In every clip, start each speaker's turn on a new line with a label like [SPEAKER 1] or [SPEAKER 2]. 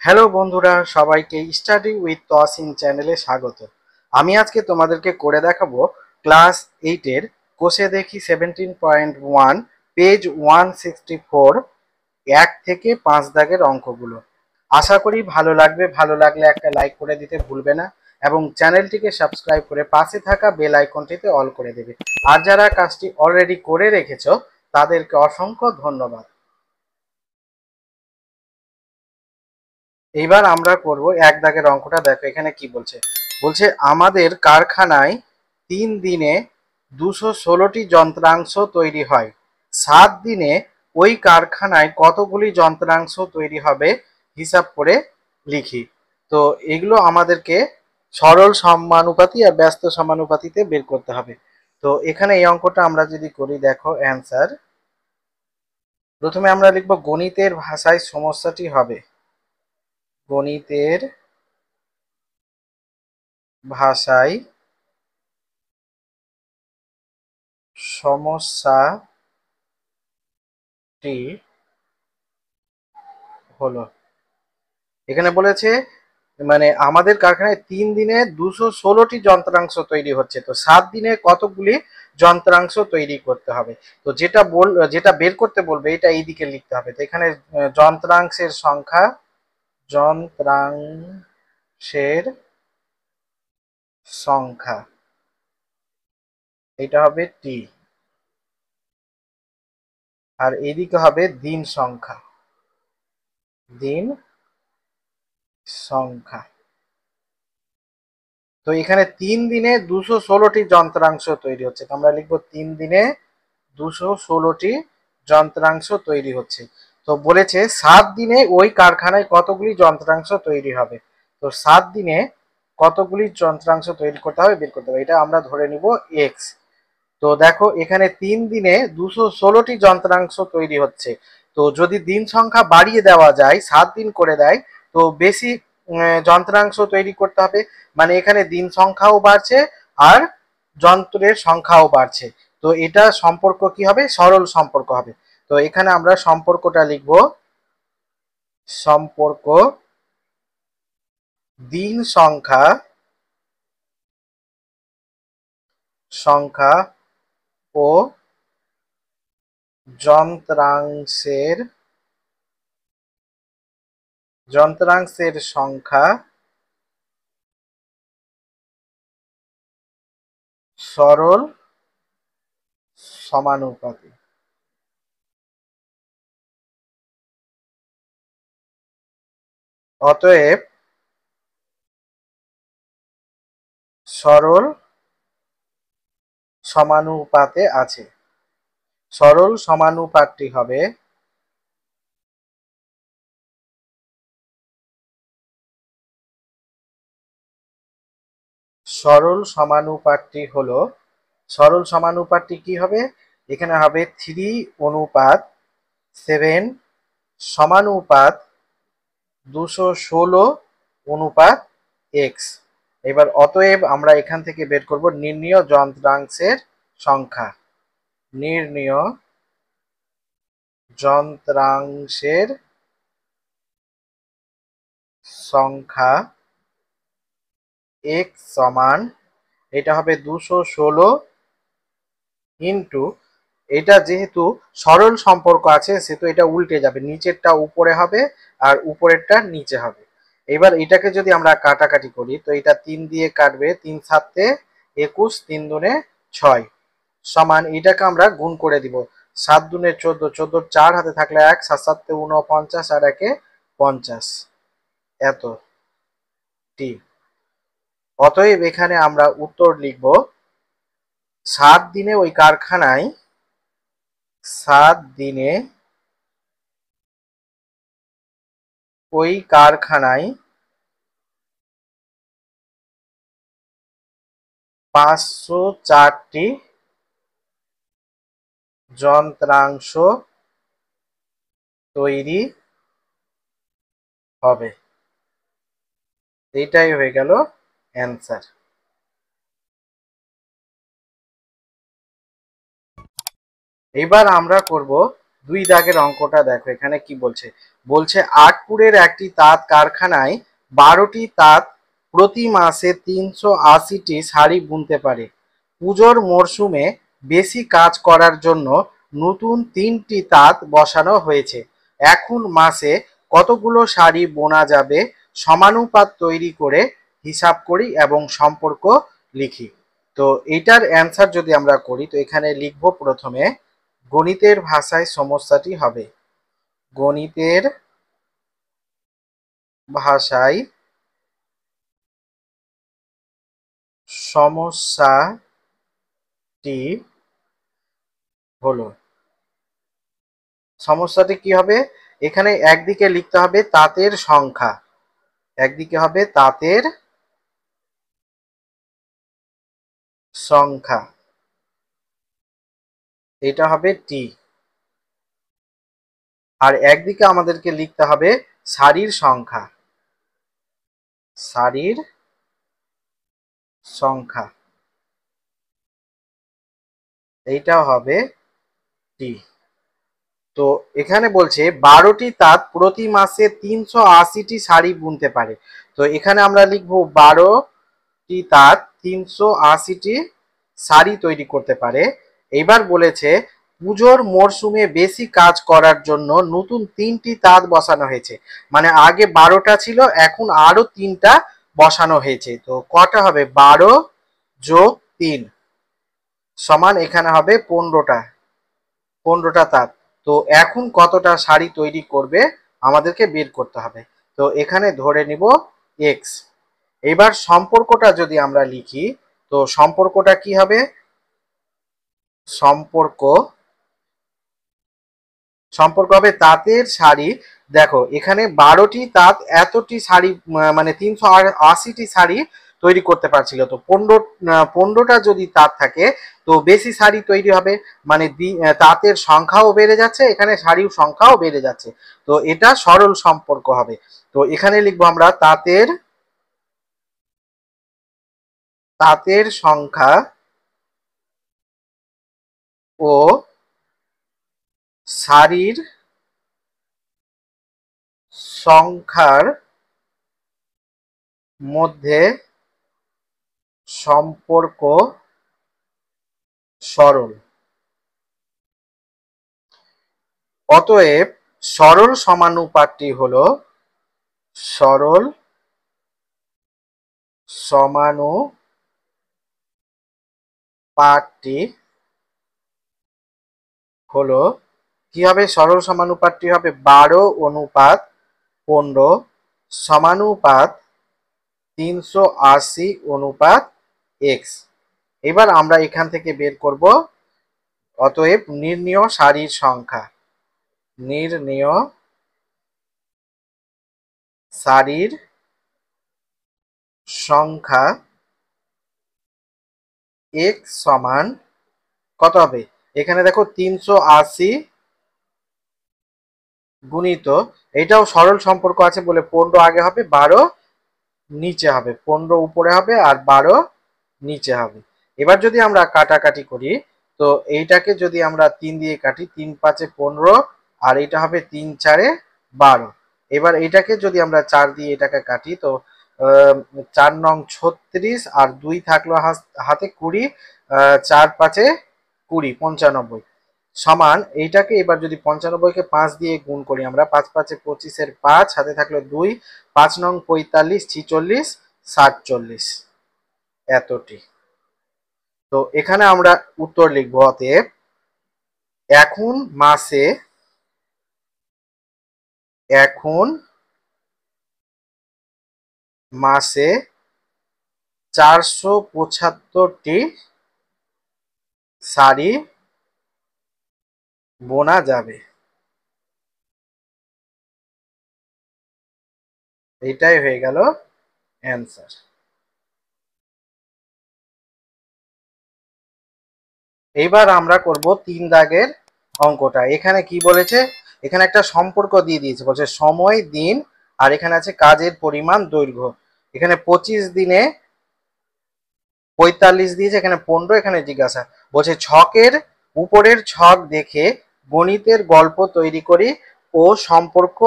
[SPEAKER 1] Hello বন্ধুরা, সবাইকে study with তসিন চ্যানেলে স্বাগত। আমি আজকে তোমাদেরকে করে দেখাবো ক্লাস 8-এর কোষে দেখি 17.1 পেজ 164 1 থেকে 5 দাগের অঙ্কগুলো। আশা করি ভালো লাগবে। ভালো লাগলে একটা লাইক করে দিতে ভুলবে না এবং চ্যানেলটিকে সাবস্ক্রাইব করে পাশে থাকা বেল আইকনটিতে অল করে দেবে। আর যারা কাজটি অলরেডি করে রেখেছো তাদেরকে অসংখ্য ধন্যবাদ। এইবার আমরা করব এক দাগের অঙ্কটা। দেখো এখানে কি বলছে। বলছে আমাদের কারখানায় 3 দিনে 216টি যন্ত্রাংশ তৈরি হয়। 7 দিনে ওই কারখানায় কতগুলি যন্ত্রাংশ তৈরি হবে হিসাব করে লিখি। তো এগুলো আমাদেরকে সরল সমানুপাতি আর ব্যস্ত সমানুপাতিতে বের করতে হবে। তো এখানে এই অঙ্কটা আমরা যদি করি, দেখো অ্যান্সার। প্রথমে আমরা লিখব গণিতের ভাষায় সমস্যাটি হবে। গণিতের ভাষায় সমস্যাটি হলো, এখানে বলেছে মানে আমাদের কারখানায় 3 দিনে 216টি যন্ত্রাংশ তৈরি হচ্ছে। তো 7 দিনে কতগুলি যন্ত্রাংশ তৈরি করতে হবে। তো যেটা বের করতে বলবে এটা এইদিকে লিখতে হবে। তো এখানে যন্ত্রাংশের সংখ্যা, যন্ত্রাংশের সংখ্যা এটা হবে টি, আর এইদিকে হবে দিন সংখ্যা, দিন সংখ্যা। তো এখানে 3 দিনে 216টি যন্ত্রাংশ তৈরি হচ্ছে। তো আমরা লিখবো 3 দিনে 216টি যন্ত্রাংশ তৈরি হচ্ছে। তো বলেছে 7 দিনে ওই কারখানায় কতগুলি যন্ত্রাংশ তৈরি হবে। তো 7 দিনে কতগুলি যন্ত্রাংশ তৈরি করতে হবে বের করতে হবে। এটা আমরা ধরে নিব এক্স। তো দেখো এখানে 3 দিনে 216টি যন্ত্রাংশ তৈরি হচ্ছে। তো যদি দিন সংখ্যা বাড়িয়ে দেওয়া যায়, 7 দিন করে দেয়, তো বেশি যন্ত্রাংশ তৈরি করতে হবে। মানে এখানে দিন সংখ্যাও বাড়ছে আর যন্ত্রের সংখ্যাও বাড়ছে। তো এটা সম্পর্ক কি হবে? সরল সম্পর্ক হবে। তো এখানে আমরা সম্পর্কটা লিখব, সম্পর্ক দিন সংখ্যা সংখ্যা ও যন্ত্রাংশের যন্ত্রাংশের সংখ্যা সরল সমানুপাতি। অতএব সরল সমানুপাতে আছে। সরল সমানুপাতটি হবে সরল সমানুপাতটি হলো সরল সমানুপাতটি কি হবে? এখানে হবে 3:7 সমানুপাত 216 এক্স। এবার অতএব আমরা এখান থেকে বের করব নির্ণীয় যন্ত্রাংশের সংখ্যা। নির্ণীয় যন্ত্রাংশের সংখ্যা এক্স সমান, এটা হবে 216 ইন্টু, এটা যেহেতু সরল সম্পর্ক আছে সেহেতু এটা উল্টে যাবে, নিচেরটা উপরে হবে আর উপরেরটা নিচে হবে। এবার এটাকে যদি আমরা কাটাকাটি করি, তো এটা 3 দিয়ে কাটবে, 3 7 21, 3 দুনে 6 সমান, এটাকে আমরা গুণ করে দিব। 7 দুনে 14, 14 4 হাতে থাকলে 1, 7 7 49 আর 1 50, এত টি। অতএব এখানে আমরা উত্তর লিখব 7 দিনে ওই কারখানায় 7 দিনে ওই কারখানায় 504টি যন্ত্রাংশ তৈরি হবে। এইটাই হয়ে গেল অ্যান্সার। এবার আমরা করব দুই দাগের অঙ্কটা দেখো এখানে কি বলছে। বলছে আটপুরের একটি তাঁত কারখানায় 12টি তাঁত প্রতি মাসে 380টি শাড়ি বুনতে পারে। পুজোর মরশুমে বেশি কাজ করার জন্য নতুন 3টি তাঁত বসানো হয়েছে। এখন মাসে কতগুলো শাড়ি বোনা যাবে সমানুপাত তৈরি করে হিসাব করি এবং সম্পর্ক লিখি। তো এইটার অ্যান্সার যদি আমরা করি তো এখানে লিখব প্রথমে গণিতের ভাষায় সমস্যাটি হবে। গণিতের ভাষায় সমস্যাটি হলো। সমস্যাটি কি হবে? এখানে একদিকে লিখতে হবে তাঁতের সংখ্যা, একদিকে হবে তাঁতের সংখ্যা, এটা হবে টি। আর একদিকে আমাদেরকে লিখতে হবে শাড়ির সংখ্যা, শাড়ির সংখ্যা, এইটা হবে টি। তো এখানে বলছে 12টি তাঁত প্রতি মাসে 380টি শাড়ি বুনতে পারে। তো এখানে আমরা লিখবো 12টি তাঁত 380টি শাড়ি তৈরি করতে পারে। এবার বলেছে পুজোর মরশুমে বেশি কাজ করার জন্য নতুন 3টি তাঁত বসানো হয়েছে। মানে আগে 12টা ছিল, এখন আরো 3টা বসানো হয়েছে। তো কটা হবে? 12 যোগ 3 সমান এখানে হবে 15টা, 15টা তাঁত। তো এখন কতটা শাড়ি তৈরি করবে আমাদেরকে বের করতে হবে। তো এখানে ধরে নিব এক্স। এবার সম্পর্কটা যদি আমরা লিখি তো সম্পর্কটা কি হবে? সম্পর্ক সম্পর্ক হবে তাঁতের শাড়ি। দেখো এখানে 12টি তাঁত এতটি শাড়ি মানে 380টি শাড়ি তৈরি করতে পারছিল। তো 15টা যদি তাঁত থাকে তো বেশি শাড়ি তৈরি হবে, মানে তাঁতের সংখ্যাও বেড়ে যাচ্ছে, এখানে শাড়ির সংখ্যাও বেড়ে যাচ্ছে। তো এটা সরল সম্পর্ক হবে। তো এখানে লিখবো আমরা তাঁতের সংখ্যা ও শাড়ির সংখ্যার মধ্যে সম্পর্ক সরল। অতএব সরল সমানুপাতটি হলো সরল সমানুপাতটি হলো কি হবে? সরল সমানুপাতটি হবে 12:15 সমানুপাত 380:x। এবার আমরা এখান থেকে বের করব অতএব নির্ণেয় সারির সংখ্যা, নির্ণেয় সারির সংখ্যা x সমান কত হবে? এখানে দেখো 380 গুণিত, এটাও সরল সম্পর্ক আছে বলে 15 আগে হবে, 12 নিচে হবে, 15 উপরে হবে আর 12 নিচে হবে। এবার যদি আমরা কাটাকাটি করি তো এইটাকে যদি আমরা 3 দিয়ে কাটি, 3 5 15 আর এটা হবে 3 4 12। এবার এটাকে যদি আমরা 4 দিয়ে এটাকে কাটি তো 4 নং 36 আর 2 থাকলো হাতে 20, 4 5 20 95 সমান এইটাকে এবার যদি 95কে 5 দিয়ে গুণ করি আমরা, 5 5 25 এর 5 হাতে থাকলো 2, 5 নং 45 46 47 এতটি। তো এখানে আমরা উত্তর লিখবো অতএব এখন মাসে 475টি শাড়ি বোনা যাবে। এটাই হয়ে গেল অ্যান্সার। এইবার আমরা করব 3 দাগের অঙ্কটা। এখানে কি বলেছে? এখানে একটা সম্পর্ক দিয়ে দিয়েছে, বলছে সময়, দিন আর এখানে আছে কাজের পরিমাণ, দৈর্ঘ্য। এখানে 25 দিনে 45 দিয়েছে, এখানে 15, এখানে জিজ্ঞাসা বলছে ছকের উপরের ছক দেখে গণিতের গল্প তৈরি করি ও সম্পর্ক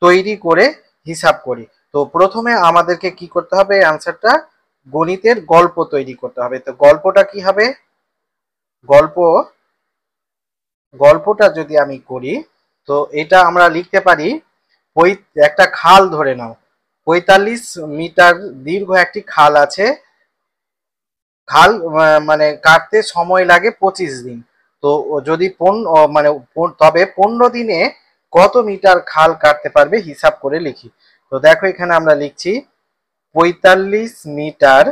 [SPEAKER 1] তৈরি করে হিসাব করি। তো প্রথমে আমাদেরকে কি করতে হবে, অ্যান্সারটা গণিতের গল্প তৈরি করতে হবে। তো গল্পটা কি হবে, গল্প গল্পটা যদি আমি করি তো এটা আমরা লিখতে পারি, একটা খাল ধরে নাও, ৪৫ মিটার দীর্ঘ একটি খাল আছে, খাল মানে কাটতে সময় লাগে ২৫ দিন। তো যদি মানে তবে ১৫ দিনে কত মিটার খাল কাটতে পারবে হিসাব করে লিখি। তো দেখো এখানে আমরা লিখছি ৪৫ মিটার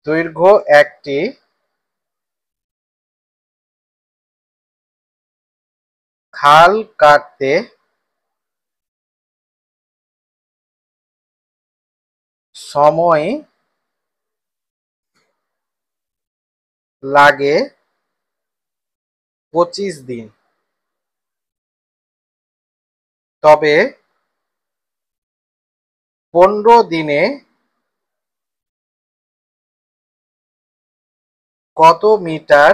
[SPEAKER 1] দৈর্ঘ্য একটি খাল কাটতে সময় লাগে ২৫ দিন, তবে ১৫ দিনে কত মিটার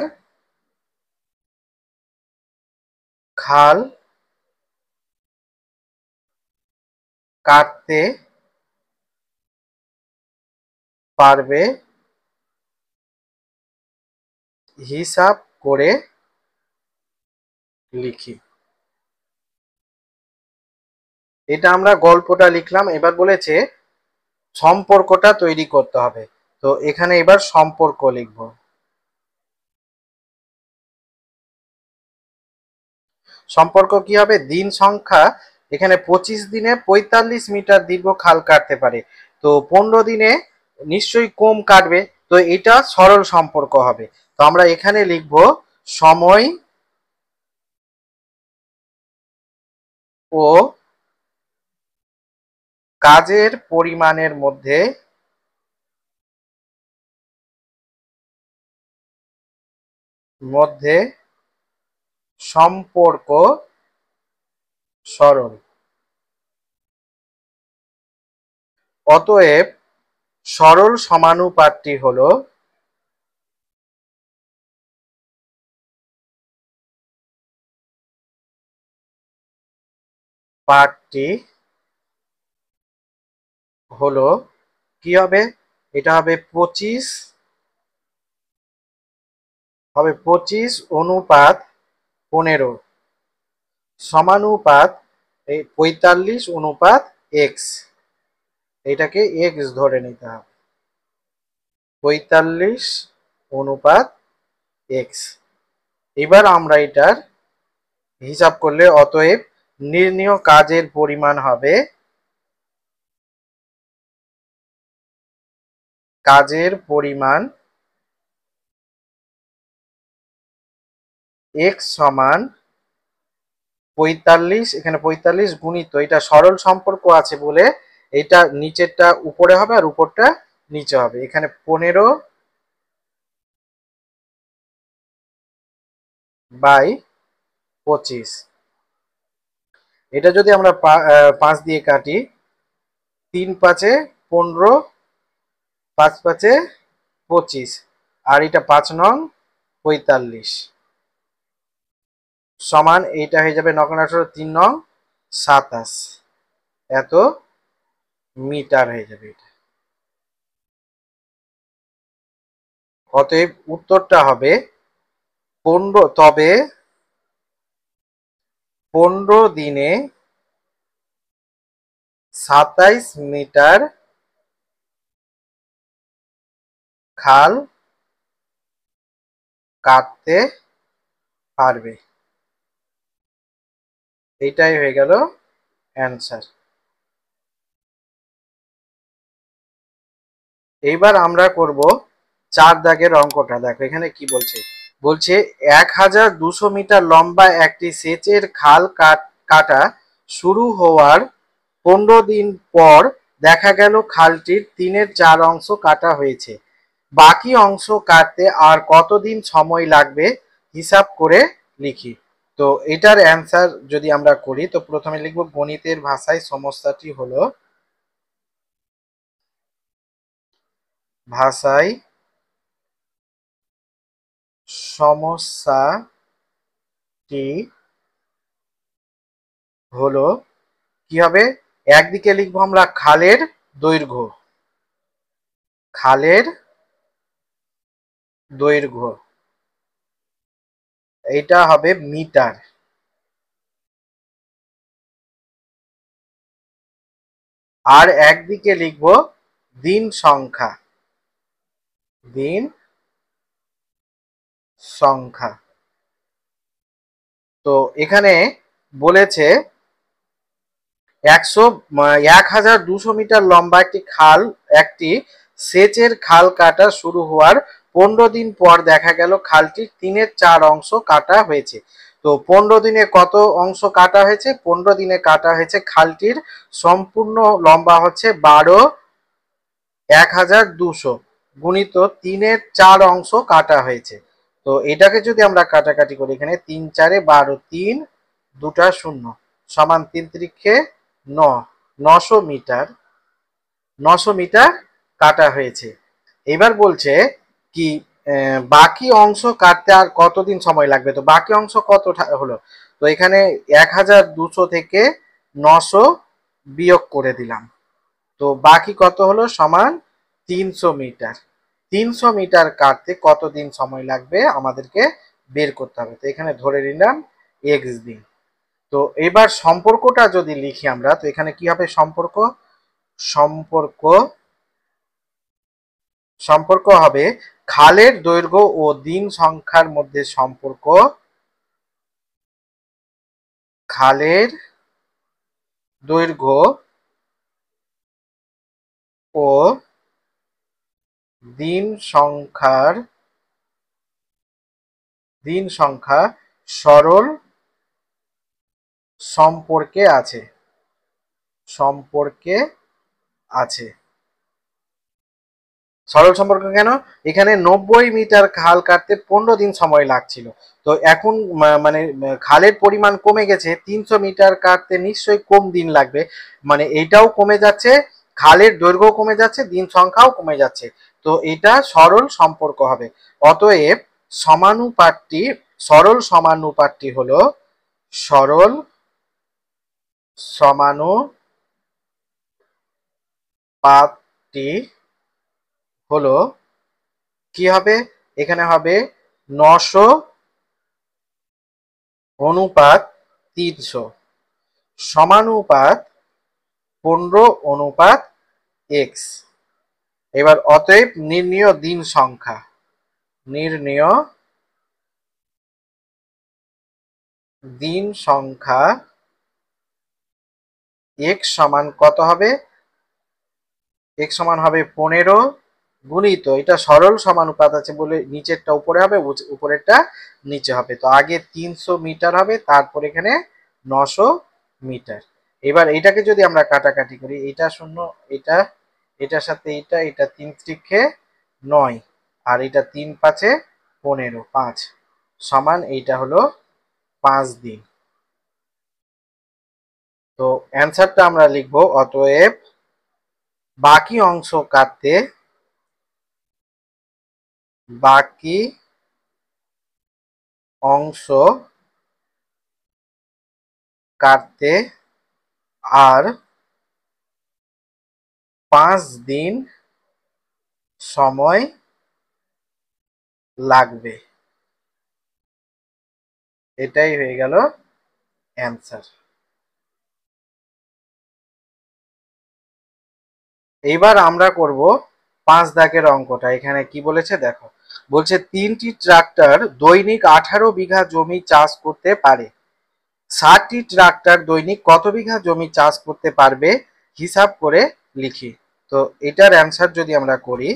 [SPEAKER 1] খাল কাটতে পারবে হিসাব করে লিখি। এটা আমরা গল্পটা লিখলাম, এবার বলেছে সম্পর্কটা তৈরি করতে হবে। তো এখানে এবার সম্পর্ক লিখব। সম্পর্ক কি হবে, দিন সংখ্যা, এখানে ২৫ দিনে ৪৫ মিটার দীর্ঘ খাল কাটতে পারে, তো ১৫ দিনে নিশ্চয়ই কম কাটবে, তো এটা সরল সম্পর্ক হবে। তো আমরা এখানে লিখব সময় ও কাজের পরিমাণের মধ্যে সম্পর্ক সরল। অতএব সরল সমানুপাতটি হলো পাঠটি হলো কি হবে, এটা হবে ২৫/১৫ সমানুপাত এই ৪৫/x, এটাকে x ধরে নিতে হবে, ৪৫/x। এবার আমরা এটার হিসাব করলে অতএব নির্ণীয় কাজের পরিমাণ হবে, কাজের পরিমাণ x সমান ৪৫, এখানে ৪৫ গুণিত, এটা সরল সম্পর্ক আছে বলে এটা নিচেরটা উপরে হবে আর উপরটা নিচে হবে, এখানে ১৫/২৫। এটা যদি আমরা ৫ দিয়ে কাটি, ৩×৫=১৫, ৫×৫=২৫, আর এটা ৫ নং ৪৫ সমান এইটা হয়ে যাবে ৯×১৮ ৩ নং ২৭, এত মিটার হয়ে যাবে এটা। অতএব উত্তরটা হবে ১৫, তবে ১৫ দিনে ২৭ মিটার খাল কাটতে পারবে। এইটাই হয়ে গেল অ্যান্সার। এইবার আমরা করব ৪ দাগের অঙ্কটা। দেখো এখানে কি বলছে, বলছে ১২০০ মিটার লম্বা একটি সেচের খাল কাটা শুরু হওয়ার ১৫ দিন পর দেখা গেল খালটির ৩/৪ অংশ কাটা হয়েছে, বাকি অংশ কাটতে আর কতদিন সময় লাগবে হিসাব করে লিখি। তো এটার অ্যান্সার যদি আমরা করি তো প্রথমে লিখব গণিতের ভাষায় সমস্যাটি হলো ভাষায় সমস্যাটি হলো, কি হবে, একদিকে লিখবো আমরা খালের দৈর্ঘ্য, খালের দৈর্ঘ্য এটা হবে মিটার, আর একদিকে লিখবো দিন সংখ্যা, দিন সংখ্যা। তো এখানে বলেছে 1200 মিটার লম্বা একটি খাল, একটি সেচের খাল কাটা শুরু হওয়ার 15 দিন পর দেখা গেল খালটির 3/4 অংশ কাটা হয়েছে। তো 15 দিনে কত অংশ কাটা হয়েছে? 15 দিনে কাটা হয়েছে খালটির সম্পূর্ণ লম্বা হচ্ছে 1200 গুণিত 3/4 অংশ কাটা হয়েছে। তো এটাকে যদি আমরা কাটাকাটি করি, এখানে 3×4 = 12, 3 2টা 0 সমান 3 × 900 মিটার, 900 মিটার কাটা হয়েছে। এবার বলছে কি বাকি অংশ কাটতে আর কতদিন সময় লাগবে? তো বাকি অংশ কত হলো? তো এখানে 1200 থেকে 900 বিয়োগ করে দিলাম, তো বাকি কত হলো? সমান 300 মিটার। 300 মিটার কাটতে কতদিন সময় লাগবে আমাদেরকে বের করতে হবে। তো এখানে ধরে নিলাম x দিন। তো এবার সম্পর্কটা যদি লিখি আমরা, তো এখানে কি হবে? সম্পর্ক সম্পর্ক সম্পর্ক হবে খালের দৈর্ঘ্য ও দিন সংখ্যার মধ্যে সম্পর্ক, খালের দৈর্ঘ্য ও দিন সংখ্যা সরল সম্পর্কে আছে, সম্পর্কে আছে। সরল সম্পর্ক কেন? এখানে 90 মিটার খাল কাটতে 15 দিন সময় লাগছিল, তো এখন মানে খালের পরিমাণ কমে গেছে, 300 মিটার কাটতে নিশ্চয়ই কম দিন লাগবে, মানে এইটাও কমে যাচ্ছে, খালের দৈর্ঘ্য কমে যাচ্ছে, দিন সংখ্যাও কমে যাচ্ছে। তো এটা সরল সম্পর্ক হবে। অতএব সমানুপাতটি, সরল সমানুপাতটি হলো, সরল সমানুপাতটি হলো, কি হবে? এখানে হবে 900 অনুপাত 300 সমানুপাত 15 অনুপাত x। এবার অতএব নির্ণেয় দিন সংখ্যা, নির্ণেয় দিন সংখ্যা x সমান কত হবে? x সমান হবে 15 গুণিত, এটা সরল সমানুপাত আছে বলে নিচেরটা উপরে হবে, উপরেরটা নিচে হবে। তো আগে 300 মিটার হবে, তারপর এখানে 900 মিটার। এবার এটাকে যদি আমরা কাটাকাটি করি, এটা 0, এটা, এটার সাথে এটা, এটা 3 × 9 আর এটা 3×5 = 15, 5 সমান এইটা হলো 5 দিন। তো অ্যান্সারটা আমরা লিখবো, অতএব বাকি অংশ কাটতে, বাকি অংশ কাটতে আর 5 দিন সময় লাগবে। এটাই হয়ে গেল অ্যান্সার। এইবার আমরা করব 5 দাগের অঙ্কটা। এখানে কি বলেছে দেখো, বলছে 3টি ট্রাক্টর দৈনিক 18 বিঘা জমি চাষ করতে পারে, 60টি ট্রাক্টর দৈনিক কত বিঘা জমি চাষ করতে পারবে হিসাব করে লিখি। তো এটার অ্যান্সার যদি আমরা করি,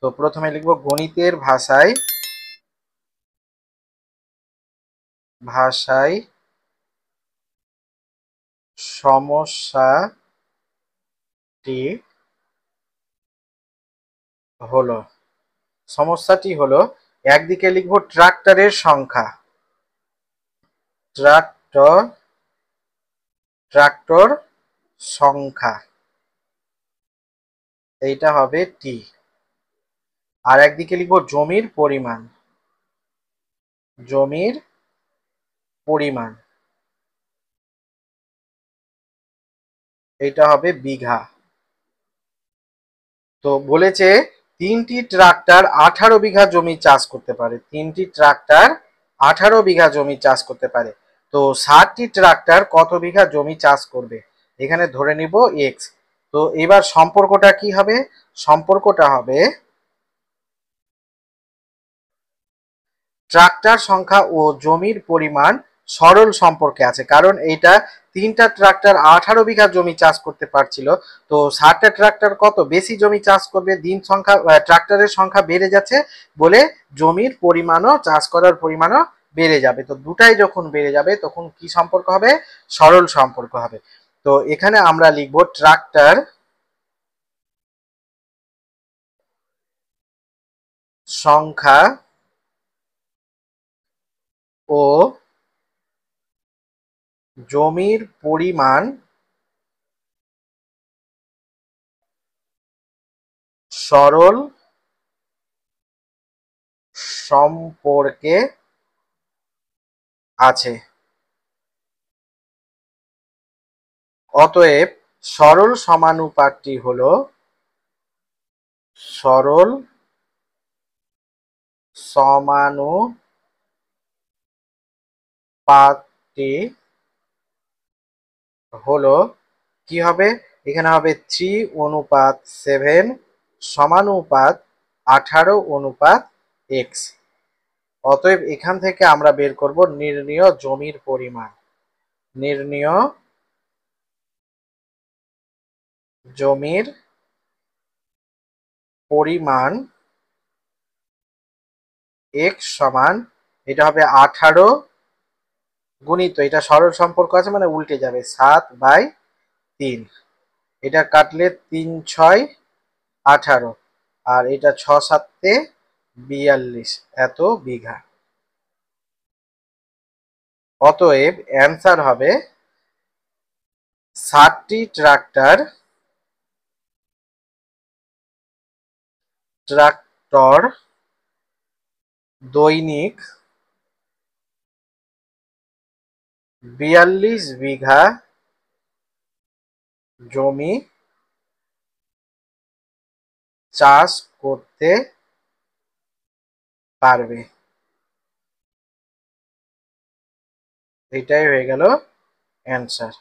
[SPEAKER 1] তো প্রথমে লিখব গণিতের ভাষায়, ভাষায় সমস্যাটি হলো, সমস্যাটি হলো, একদিকে লিখব ট্রাক্টরের সংখ্যা, ট্রাক্টর, ট্রাক্টর সংখ্যা, এইটা হবে টি। আর একদিকে লিখবো জমির পরিমাণ। জমির পরিমাণ এটা হবে বিঘা। তো বলেছে 3টি ট্রাক্টর 18 বিঘা জমি চাষ করতে পারে। 3টি ট্রাক্টর 18 বিঘা জমি চাষ করতে পারে। তো 60টি ট্রাক্টর কত বিঘা জমি চাষ করবে? এখানে ধরে নিব এক্স। তো এবার সম্পর্কটা কি হবে? সম্পর্কটা হবে ট্রাক্টর সংখ্যা ও জমির পরিমাণ সরল সম্পর্কে আছে, কারণ এইটা 3টা ট্রাক্টর 18 বিঘা জমি চাষ করতে পারছিল। তো 60টা ট্রাক্টর কত বেশি জমি চাষ করবে, দিন সংখ্যা ট্রাক্টরের সংখ্যা বেড়ে যাচ্ছে বলে জমির পরিমাণও চাষ করার পরিমাণও বেড়ে যাবে। তো দুটাই যখন বেড়ে যাবে তখন কি সম্পর্ক হবে? সরল সম্পর্ক হবে। তো এখানে আমরা লিখব ট্রাক্টর সংখ্যা ও জমির পরিমাণ সরল সম্পর্কে আছে। অতএব সরল সমানুপাতটি হলো সরল সমানুপাতটি হলো কি হবে? এখানে হবে 3:7 সমানুপাত 18:x। অতএব এখান থেকে আমরা বের করব নির্ণীয় জমির পরিমাণ। নির্ণীয় জমির পরিমাণ x সমান, এটা হবে 18 গুণিত, এটা সরল সম্পর্ক আছে মানে উল্টে যাবে, 7/3। এটা কাটলে 3 × 6 = 18, আর এটা 6 × 7 = 42 এত বিঘা। অতএব অ্যান্সার হবে 60টি ট্রাক্টর দৈনিক 42 বিঘা জমি চাষ করতে পারবে। এটাই হয়ে গেল অ্যান্সার।